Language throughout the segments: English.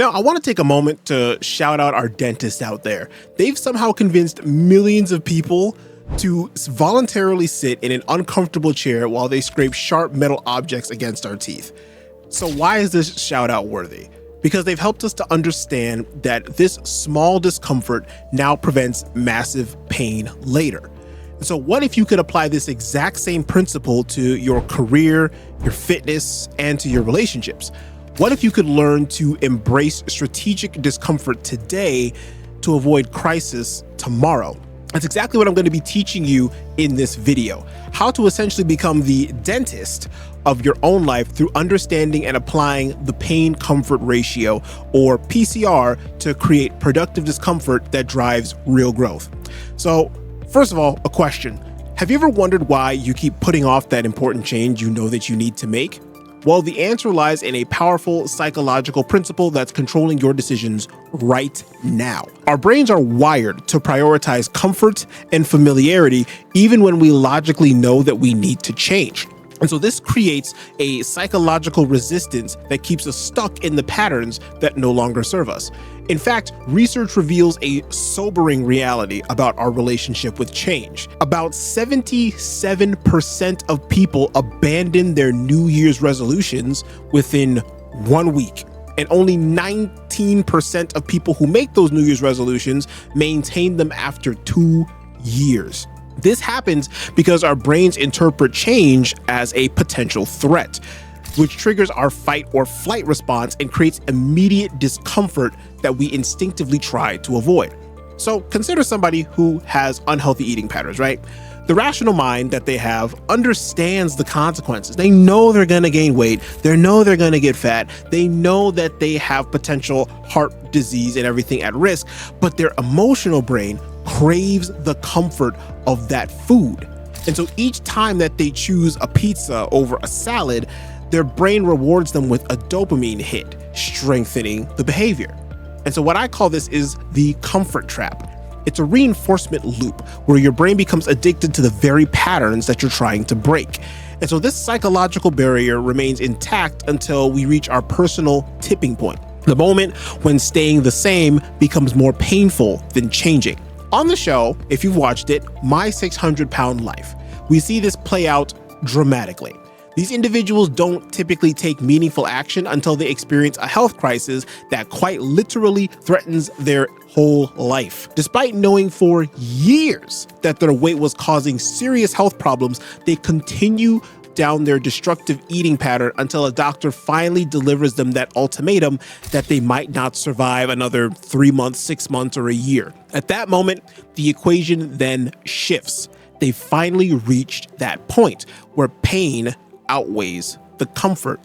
I want to take a moment to shout out our dentists out there. They've somehow convinced millions of people to voluntarily sit in an uncomfortable chair while they scrape sharp metal objects against our teeth. So why is this shout out worthy? Because they've helped us to understand that this small discomfort now prevents massive pain later. So what if you could apply this exact same principle to your career, your fitness, and to your relationships? What if you could learn to embrace strategic discomfort today to avoid crisis tomorrow? That's exactly what I'm going to be teaching you in this video. How to essentially become the dentist of your own life through understanding and applying the pain comfort ratio, or PCR, to create productive discomfort that drives real growth. So first of all, a question. Have you ever wondered why you keep putting off that important change you know that you need to make? Well, the answer lies in a powerful psychological principle that's controlling your decisions right now. Our brains are wired to prioritize comfort and familiarity even when we logically know that we need to change. And so this creates a psychological resistance that keeps us stuck in the patterns that no longer serve us. In fact, research reveals a sobering reality about our relationship with change. About 77% of people abandon their New Year's resolutions within 1 week. And only 19% of people who make those New Year's resolutions maintain them after 2 years. This happens because our brains interpret change as a potential threat, which triggers our fight or flight response and creates immediate discomfort that we instinctively try to avoid. So consider somebody who has unhealthy eating patterns, right? The rational mind that they have understands the consequences. They know they're going to gain weight. They know they're going to get fat. They know that they have potential heart disease and everything at risk, but their emotional brain craves the comfort of that food. And so each time that they choose a pizza over a salad, their brain rewards them with a dopamine hit, strengthening the behavior. And so what I call this is the comfort trap. It's a reinforcement loop where your brain becomes addicted to the very patterns that you're trying to break. And so this psychological barrier remains intact until we reach our personal tipping point, the moment when staying the same becomes more painful than changing. On the show, if you've watched it, My 600-Pound Life, we see this play out dramatically. These individuals don't typically take meaningful action until they experience a health crisis that quite literally threatens their whole life. Despite knowing for years that their weight was causing serious health problems, they continue down their destructive eating pattern until a doctor finally delivers them that ultimatum that they might not survive another 3 months, 6 months, or a year. At that moment, the equation then shifts. They finally reached that point where pain outweighs the comfort.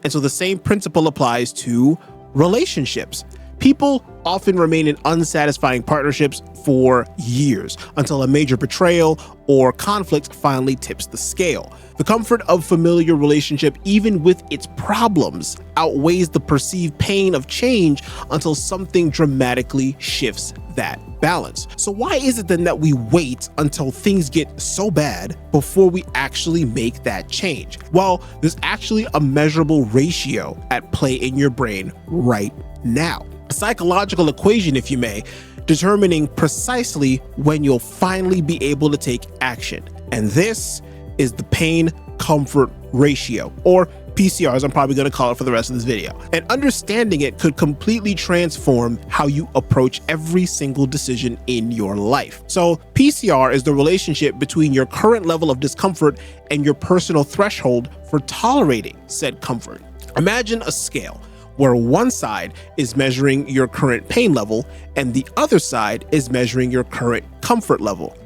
And so the same principle applies to relationships. People often remain in unsatisfying partnerships for years until a major betrayal or conflict finally tips the scale. The comfort of familiar relationship, even with its problems, outweighs the perceived pain of change until something dramatically shifts that balance. So why is it then that we wait until things get so bad before we actually make that change? Well, there's actually a measurable ratio at play in your brain right now. A psychological equation, if you may, determining precisely when you'll finally be able to take action. And this is the pain comfort ratio, or PCR, as I'm probably going to call it for the rest of this video. And understanding it could completely transform how you approach every single decision in your life. So PCR is the relationship between your current level of discomfort and your personal threshold for tolerating said comfort. Imagine a scale where one side is measuring your current pain level and the other side is measuring your current comfort level.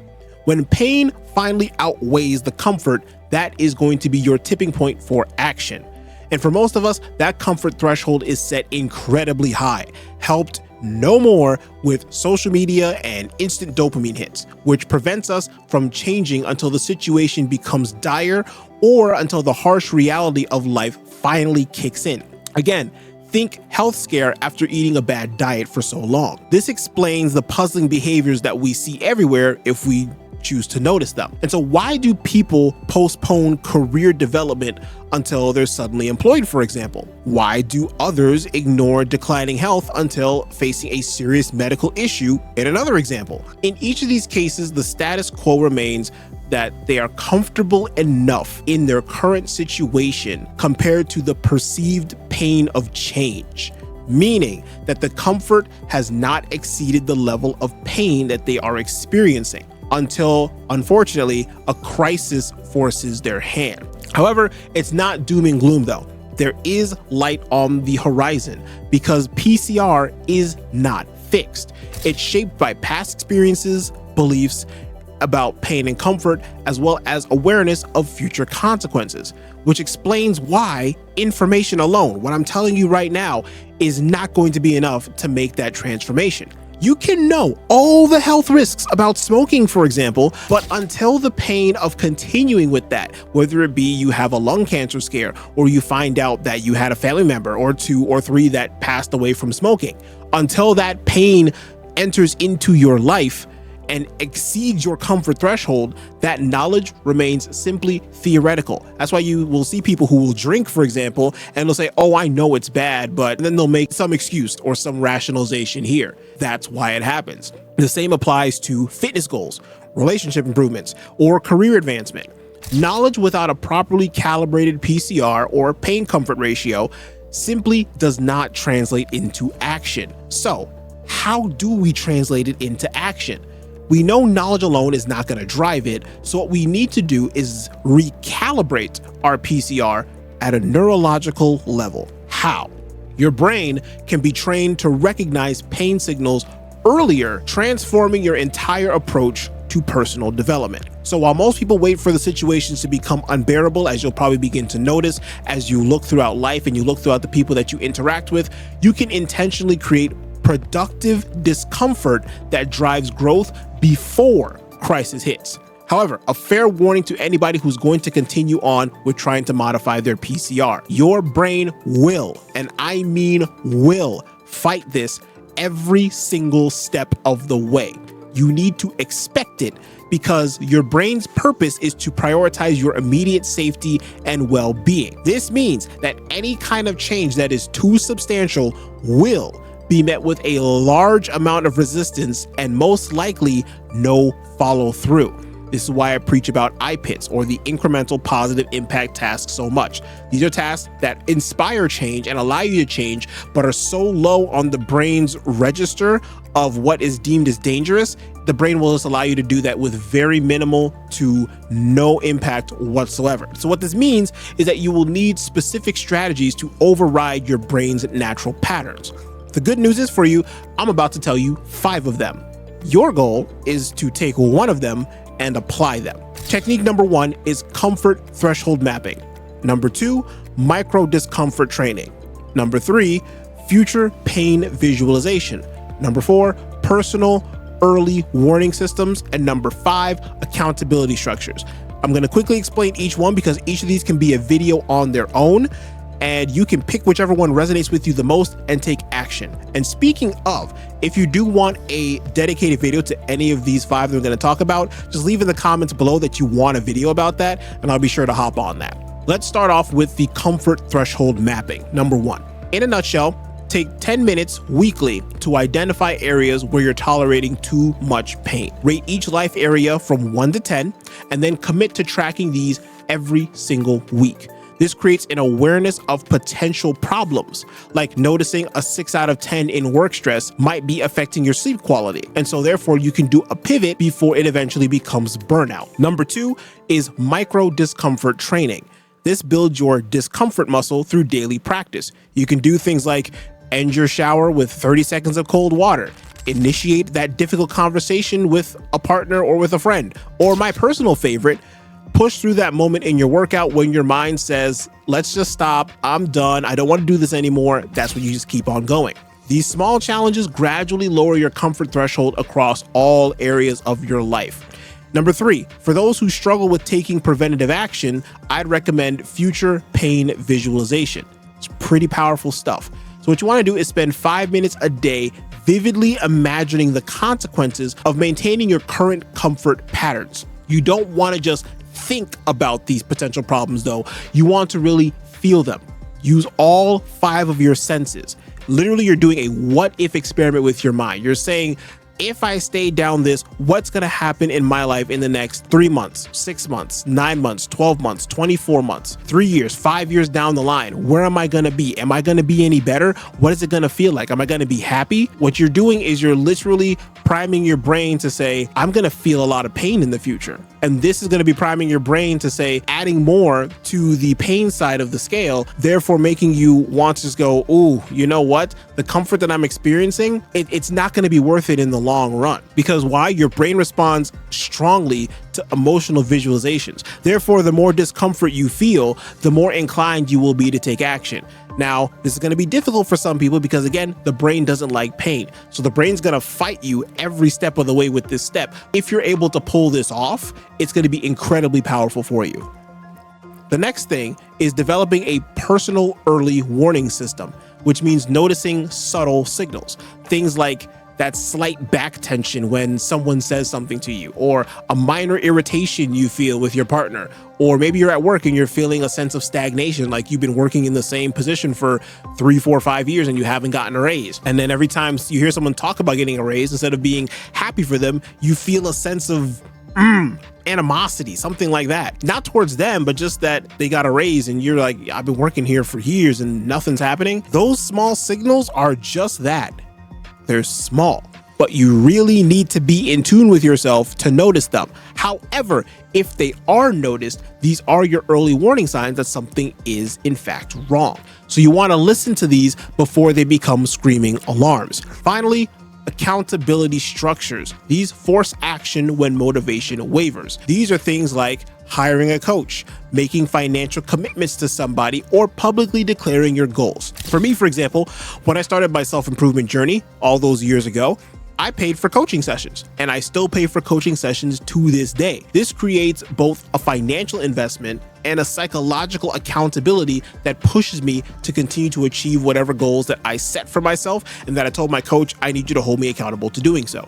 When pain finally outweighs the comfort, that is going to be your tipping point for action. And for most of us, that comfort threshold is set incredibly high, helped no more with social media and instant dopamine hits, which prevents us from changing until the situation becomes dire or until the harsh reality of life finally kicks in. Again, think health scare after eating a bad diet for so long. This explains the puzzling behaviors that we see everywhere if we choose to notice them. And so why do people postpone career development until they're suddenly employed, for example? Why do others ignore declining health until facing a serious medical issue, in another example? In each of these cases, the status quo remains that they are comfortable enough in their current situation compared to the perceived pain of change, meaning that the comfort has not exceeded the level of pain that they are experiencing until, unfortunately, a crisis forces their hand. However, it's not doom and gloom though. There is light on the horizon because PCR is not fixed. It's shaped by past experiences, beliefs about pain and comfort, as well as awareness of future consequences, which explains why information alone, what I'm telling you right now, is not going to be enough to make that transformation. You can know all the health risks about smoking, for example, but until the pain of continuing with that, whether it be you have a lung cancer scare or you find out that you had a family member or 2 or 3 that passed away from smoking, until that pain enters into your life and exceeds your comfort threshold, that knowledge remains simply theoretical. That's why you will see people who will drink, for example, and they'll say, oh, I know it's bad, but then they'll make some excuse or some rationalization here. That's why it happens. The same applies to fitness goals, relationship improvements, or career advancement. Knowledge without a properly calibrated PCR or pain comfort ratio simply does not translate into action. So, how do we translate it into action? We know knowledge alone is not going to drive it, so what we need to do is recalibrate our PCR at a neurological level. How? Your brain can be trained to recognize pain signals earlier, transforming your entire approach to personal development. So while most people wait for the situations to become unbearable, as you'll probably begin to notice as you look throughout life and you look throughout the people that you interact with, you can intentionally create productive discomfort that drives growth before crisis hits. However, a fair warning to anybody who's going to continue on with trying to modify their PCR. Your brain will, and I mean will, fight this every single step of the way. You need to expect it because your brain's purpose is to prioritize your immediate safety and well-being. This means that any kind of change that is too substantial will be met with a large amount of resistance and most likely no follow through. This is why I preach about IPITs, or the incremental positive impact tasks, so much. These are tasks that inspire change and allow you to change, but are so low on the brain's register of what is deemed as dangerous, the brain will just allow you to do that with very minimal to no impact whatsoever. So what this means is that you will need specific strategies to override your brain's natural patterns. The good news is for you, I'm about to tell you 5 of them. Your goal is to take one of them and apply them. Technique number 1 is comfort threshold mapping. Number 2, micro discomfort training. Number 3, future pain visualization. Number 4, personal early warning systems. And number 5, accountability structures. I'm going to quickly explain each one because each of these can be a video on their own, and you can pick whichever one resonates with you the most and take action. And speaking of, if you do want a dedicated video to any of these 5 that we're going to talk about, just leave in the comments below that you want a video about that, and I'll be sure to hop on that. Let's start off with the comfort threshold mapping. Number 1, in a nutshell, take 10 minutes weekly to identify areas where you're tolerating too much pain. Rate each life area from 1 to 10, and then commit to tracking these every single week. This creates an awareness of potential problems, like noticing a 6 out of 10 in work stress might be affecting your sleep quality. And so therefore you can do a pivot before it eventually becomes burnout. Number 2 is micro discomfort training. This builds your discomfort muscle through daily practice. You can do things like end your shower with 30 seconds of cold water, initiate that difficult conversation with a partner or with a friend, or my personal favorite, push through that moment in your workout when your mind says, let's just stop, I'm done, I don't want to do this anymore. That's when you just keep on going. These small challenges gradually lower your comfort threshold across all areas of your life. Number 3, for those who struggle with taking preventative action, I'd recommend future pain visualization. It's pretty powerful stuff. So what you want to do is spend 5 minutes a day vividly imagining the consequences of maintaining your current comfort patterns. You don't want to just think about these potential problems though. You want to really feel them. Use all 5 of your senses. Literally, you're doing a what if experiment with your mind. You're saying, if I stay down this, what's going to happen in my life in the next 3 months, 6 months, 9 months, 12 months, 24 months, 3 years, 5 years down the line? Where am I going to be? Am I going to be any better? What is it going to feel like? Am I going to be happy? What you're doing is you're literally priming your brain to say, I'm going to feel a lot of pain in the future. And this is going to be priming your brain to say, adding more to the pain side of the scale, therefore making you want to just go, ooh, you know what? The comfort that I'm experiencing, it's not going to be worth it in the long run. Because why? Your brain responds strongly to emotional visualizations. Therefore, the more discomfort you feel, the more inclined you will be to take action. Now, this is going to be difficult for some people because, again, the brain doesn't like pain. So the brain's going to fight you every step of the way with this step. If you're able to pull this off, it's going to be incredibly powerful for you. The next thing is developing a personal early warning system, which means noticing subtle signals. Things like that slight back tension when someone says something to you, or a minor irritation you feel with your partner, or maybe you're at work and you're feeling a sense of stagnation, like you've been working in the same position for 3, 4, 5 years and you haven't gotten a raise. And then every time you hear someone talk about getting a raise, instead of being happy for them, you feel a sense of animosity, something like that. Not towards them, but just that they got a raise and you're like, I've been working here for years and nothing's happening. Those small signals are just that. They're small, but you really need to be in tune with yourself to notice them. However, if they are noticed, these are your early warning signs that something is in fact wrong. So you want to listen to these before they become screaming alarms. Finally, accountability structures. These force action when motivation wavers. These are things like hiring a coach, making financial commitments to somebody, or publicly declaring your goals. For me, for example, when I started my self-improvement journey all those years ago, I paid for coaching sessions, and I still pay for coaching sessions to this day. This creates both a financial investment and a psychological accountability that pushes me to continue to achieve whatever goals that I set for myself and that I told my coach, I need you to hold me accountable to doing so.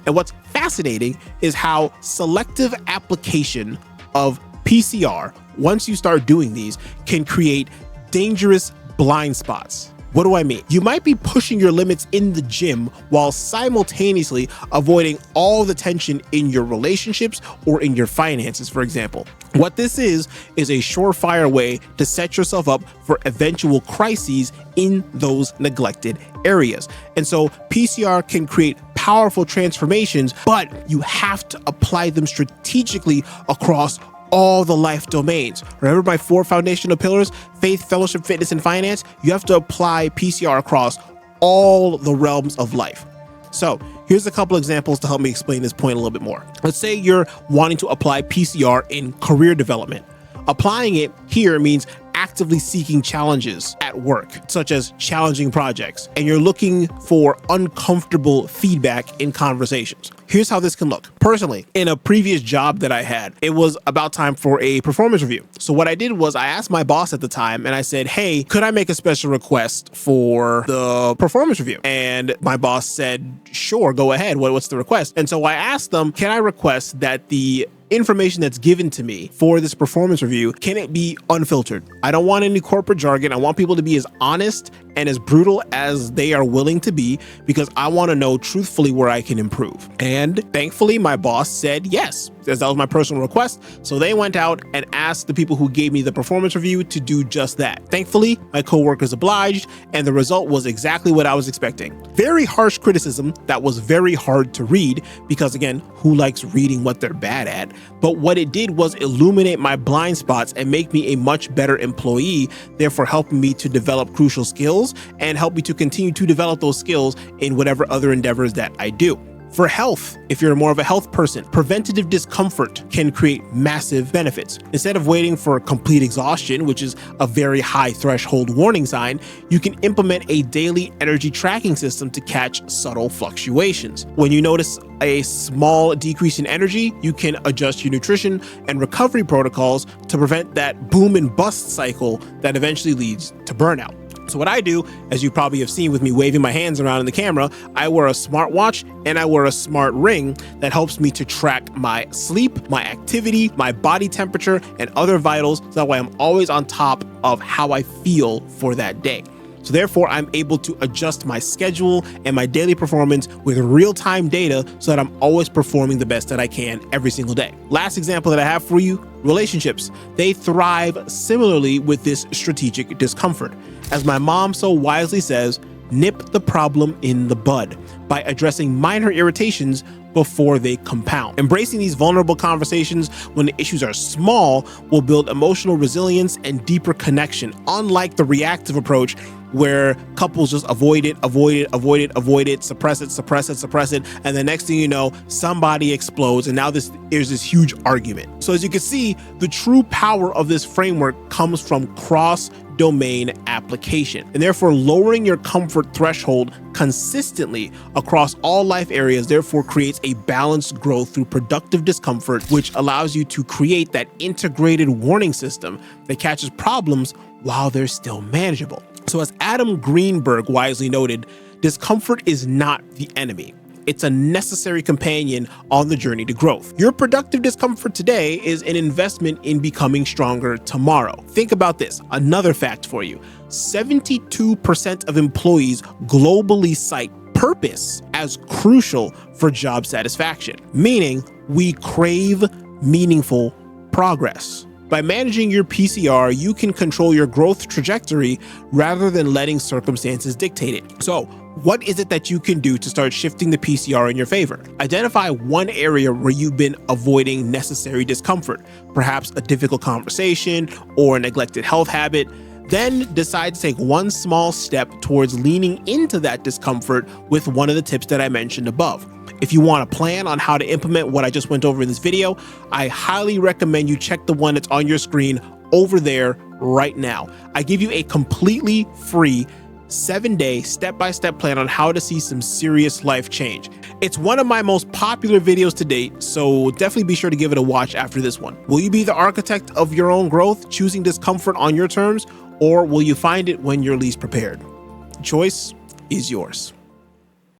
And what's fascinating is how selective application of PCR, once you start doing these, can create dangerous blind spots. What do I mean? You might be pushing your limits in the gym while simultaneously avoiding all the tension in your relationships or in your finances, for example. What this is a surefire way to set yourself up for eventual crises in those neglected areas. And so PCR can create powerful transformations, but you have to apply them strategically across all the life domains. Remember my 4 foundational pillars: faith, fellowship, fitness, and finance? You have to apply PCR across all the realms of life. So here's a couple examples to help me explain this point a little bit more. Let's say you're wanting to apply PCR in career development. Applying it here means actively seeking challenges at work, such as challenging projects, and you're looking for uncomfortable feedback in conversations. Here's how this can look. Personally, in a previous job that I had, it was about time for a performance review. So what I did was I asked my boss at the time and I said, hey, could I make a special request for the performance review? And my boss said, sure, go ahead. What's the request? And so I asked them, can I request that the information that's given to me for this performance review, can it be unfiltered? I don't want any corporate jargon. I want people to be as honest and as brutal as they are willing to be, because I want to know truthfully where I can improve. And thankfully, my boss said yes, as that was my personal request. So they went out and asked the people who gave me the performance review to do just that. Thankfully, my coworkers obliged, and the result was exactly what I was expecting. Very harsh criticism that was very hard to read, because again, who likes reading what they're bad at? But what it did was illuminate my blind spots and make me a much better employee, therefore helping me to develop crucial skills and help me to continue to develop those skills in whatever other endeavors that I do. For health, if you're more of a health person, preventative discomfort can create massive benefits. Instead of waiting for complete exhaustion, which is a very high threshold warning sign, you can implement a daily energy tracking system to catch subtle fluctuations. When you notice a small decrease in energy, you can adjust your nutrition and recovery protocols to prevent that boom and bust cycle that eventually leads to burnout. So what I do, as you probably have seen with me waving my hands around in the camera, I wear a smartwatch and I wear a smart ring that helps me to track my sleep, my activity, my body temperature, and other vitals. So that way I'm always on top of how I feel for that day. So therefore, I'm able to adjust my schedule and my daily performance with real-time data so that I'm always performing the best that I can every single day. Last example that I have for you, relationships. They thrive similarly with this strategic discomfort. As my mom so wisely says, nip the problem in the bud by addressing minor irritations before they compound. Embracing these vulnerable conversations when the issues are small will build emotional resilience and deeper connection, unlike the reactive approach where couples just avoid it, suppress it, and the next thing you know, somebody explodes, and now there's this huge argument. So as you can see, the true power of this framework comes from cross-domain application, and therefore lowering your comfort threshold consistently across all life areas therefore creates a balanced growth through productive discomfort, which allows you to create that integrated warning system that catches problems while they're still manageable. So as Adam Greenberg wisely noted, discomfort is not the enemy. It's a necessary companion on the journey to growth. Your productive discomfort today is an investment in becoming stronger tomorrow. Think about this, another fact for you. 72% of employees globally cite purpose as crucial for job satisfaction, meaning we crave meaningful progress. By managing your PCR, you can control your growth trajectory rather than letting circumstances dictate it. So, what is it that you can do to start shifting the PCR in your favor? Identify one area where you've been avoiding necessary discomfort, perhaps a difficult conversation or a neglected health habit. Then decide to take one small step towards leaning into that discomfort with one of the tips that I mentioned above. If you want a plan on how to implement what I just went over in this video, I highly recommend you check the one that's on your screen over there right now. I give you a completely free 7-day step-by-step plan on how to see some serious life change. It's one of my most popular videos to date, so definitely be sure to give it a watch after this one. Will you be the architect of your own growth, choosing discomfort on your terms, or will you find it when you're least prepared? The choice is yours.